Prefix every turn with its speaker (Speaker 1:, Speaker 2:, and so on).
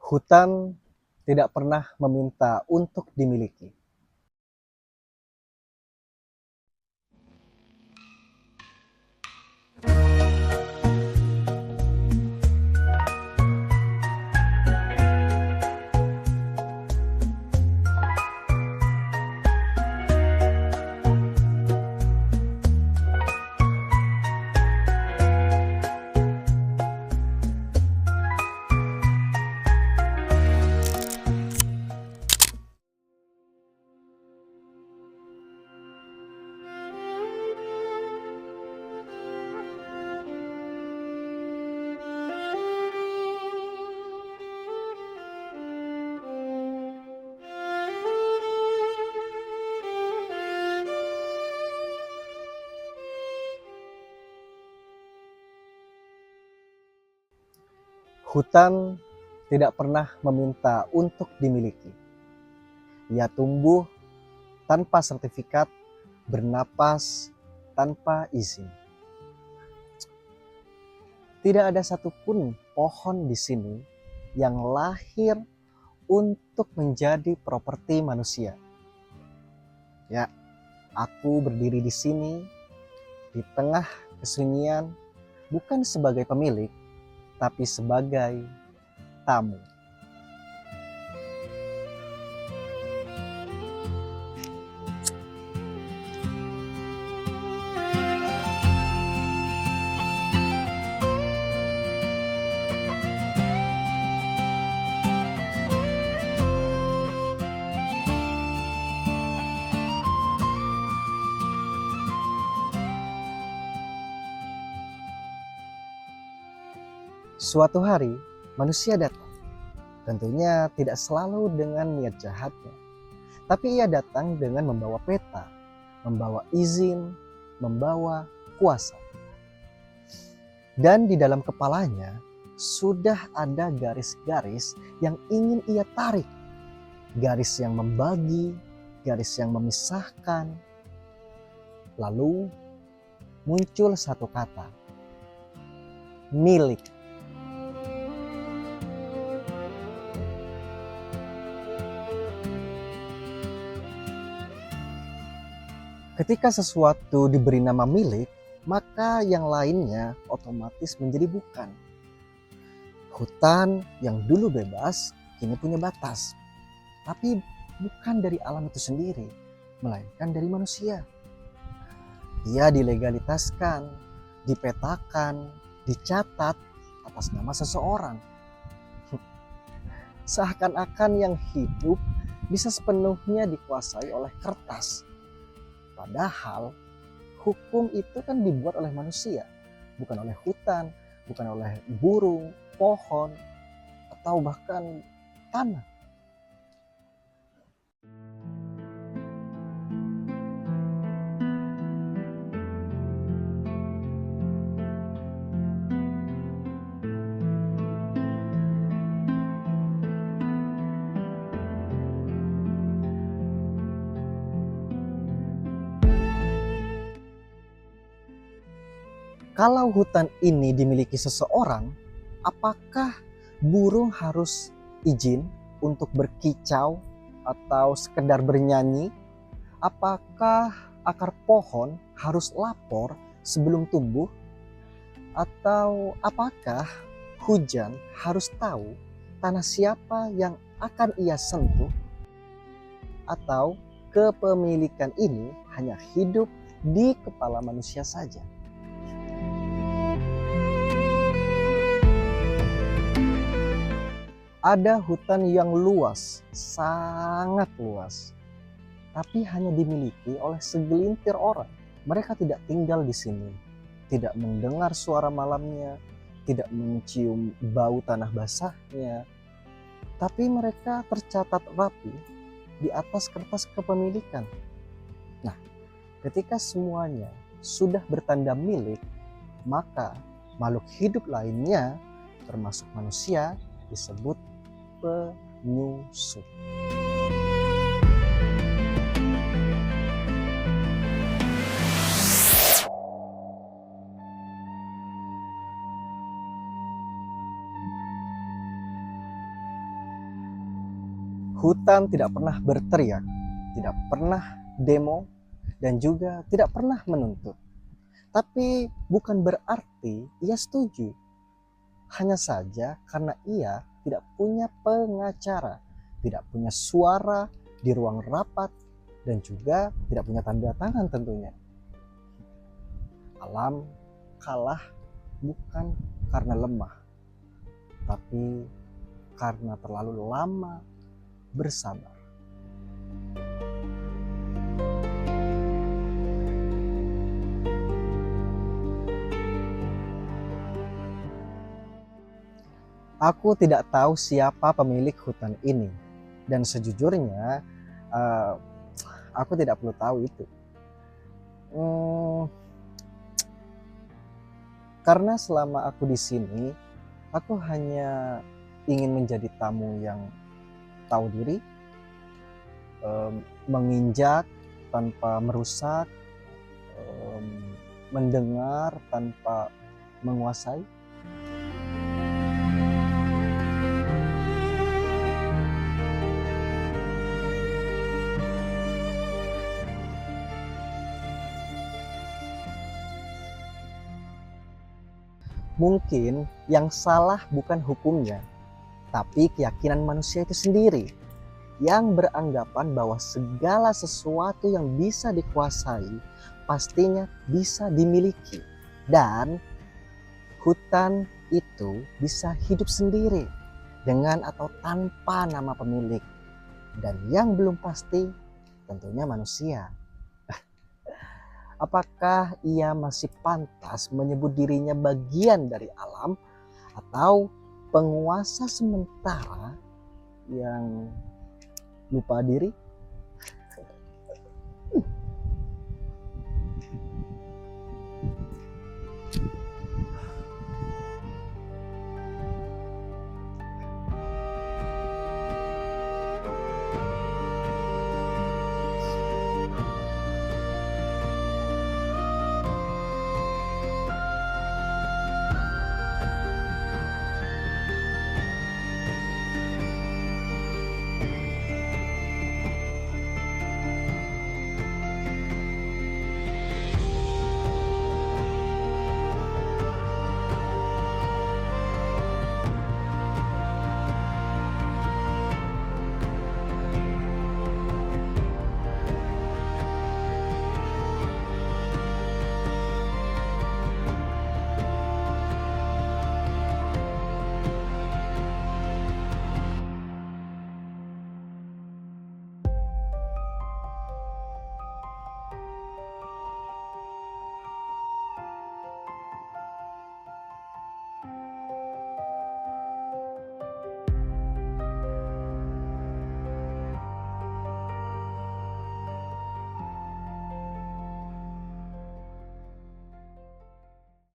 Speaker 1: Hutan tidak pernah meminta untuk dimiliki. Hutan tidak pernah meminta untuk dimiliki. Ia tumbuh tanpa sertifikat, bernapas tanpa izin. Tidak ada satupun pohon di sini yang lahir untuk menjadi properti manusia. Ya, aku berdiri di sini di tengah kesunyian bukan sebagai pemilik, tapi sebagai tamu. Suatu hari, manusia datang. Tentunya tidak selalu dengan niat jahatnya, tapi ia datang dengan membawa peta, membawa izin, membawa kuasa. Dan di dalam kepalanya sudah ada garis-garis yang ingin ia tarik. Garis yang membagi, garis yang memisahkan. Lalu muncul satu kata, milik. Ketika sesuatu diberi nama milik, maka yang lainnya otomatis menjadi bukan. Hutan yang dulu bebas, kini punya batas. Tapi bukan dari alam itu sendiri, melainkan dari manusia. Ia dilegalitaskan, dipetakan, dicatat atas nama seseorang. Seakan-akan yang hidup bisa sepenuhnya dikuasai oleh kertas. Padahal hukum itu kan dibuat oleh manusia, bukan oleh hutan, bukan oleh burung, pohon, atau bahkan tanah. Kalau hutan ini dimiliki seseorang, apakah burung harus izin untuk berkicau atau sekedar bernyanyi? Apakah akar pohon harus lapor sebelum tumbuh? Atau apakah hujan harus tahu tanah siapa yang akan ia sentuh? Atau kepemilikan ini hanya hidup di kepala manusia saja? Ada hutan yang luas, sangat luas, tapi hanya dimiliki oleh segelintir orang. Mereka tidak tinggal di sini, tidak mendengar suara malamnya, tidak mencium bau tanah basahnya, tapi mereka tercatat rapi di atas kertas kepemilikan. Nah, ketika semuanya sudah bertanda milik, maka makhluk hidup lainnya, termasuk manusia, disebut penyusup. Hutan tidak pernah berteriak, tidak pernah demo, dan juga tidak pernah menuntut. Tapi bukan berarti ia setuju. Hanya saja karena ia tidak punya pengacara, tidak punya suara di ruang rapat, dan juga tidak punya tanda tangan tentunya. Alam kalah bukan karena lemah, tapi karena terlalu lama bersabar. Aku tidak tahu siapa pemilik hutan ini, dan sejujurnya eh, aku tidak perlu tahu itu. Hmm, karena selama aku di sini, aku hanya ingin menjadi tamu yang tahu diri, menginjak tanpa merusak, mendengar tanpa menguasai. Mungkin yang salah bukan hukumnya, tapi keyakinan manusia itu sendiri yang beranggapan bahwa segala sesuatu yang bisa dikuasai pastinya bisa dimiliki, dan hutan itu bisa hidup sendiri dengan atau tanpa nama pemilik. Dan yang belum pasti tentunya manusia. Apakah ia masih pantas menyebut dirinya bagian dari alam atau penguasa sementara yang lupa diri?